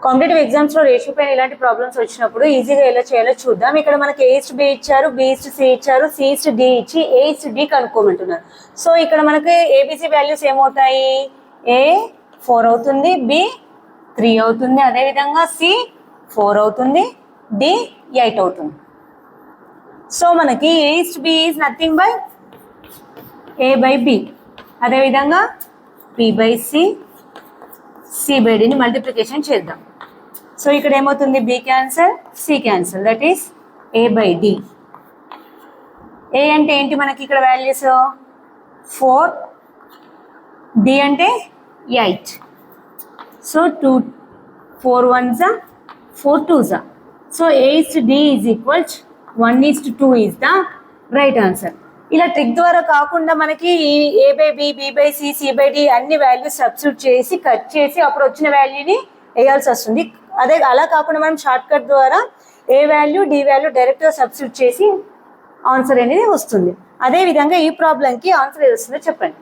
Competitive ఎగ్జామ్స్లో ratio పైన ఇలాంటి ప్రాబ్లమ్స్ వచ్చినప్పుడు ఈజీగా ఎలా చేయాలో చూద్దాం. ఇక్కడ మనకి A/B ఇచ్చారు, B/C ఇచ్చారు, C/D ఇచ్చి A/D కనుక్కోమంటున్నారు. సో ఇక్కడ మనకి ABC వాల్యూస్ ఏమవుతాయి? A 4 అవుతుంది, B 3 అవుతుంది, అదేవిధంగా C 4 అవుతుంది, D 8 అవుతుంది. సో మనకి A/B is nothing by A/B, అదేవిధంగా B/C, C/Dని మల్టిప్లికేషన్ చేద్దాం. సో ఇక్కడ ఏమవుతుంది? B cancel, C cancel, that is A/D. A అంటే ఏంటి మనకి ఇక్కడ వాల్యూస్? 4, D అంటే 8. So 4 1s 4 2s. So A/D is equals 1:2 is the right answer. ఇలా ట్రిక్ ద్వారా కాకుండా మనకి A/B, B/C, C/D అన్ని వాల్యూస్ సబ్స్టిట్యూట్ చేసి కట్ చేసి అప్పుడు వచ్చిన వాల్యూని వేయాల్సి వస్తుంది. అదే అలా కాకుండా మనం షార్ట్ కట్ ద్వారా A వాల్యూ, D వాల్యూ డైరెక్ట్గా సబ్స్టిట్యూట్ చేసి ఆన్సర్ అనేది వస్తుంది. అదేవిధంగా ఈ ప్రాబ్లంకి ఆన్సర్ ఏది వస్తుందో చెప్పండి.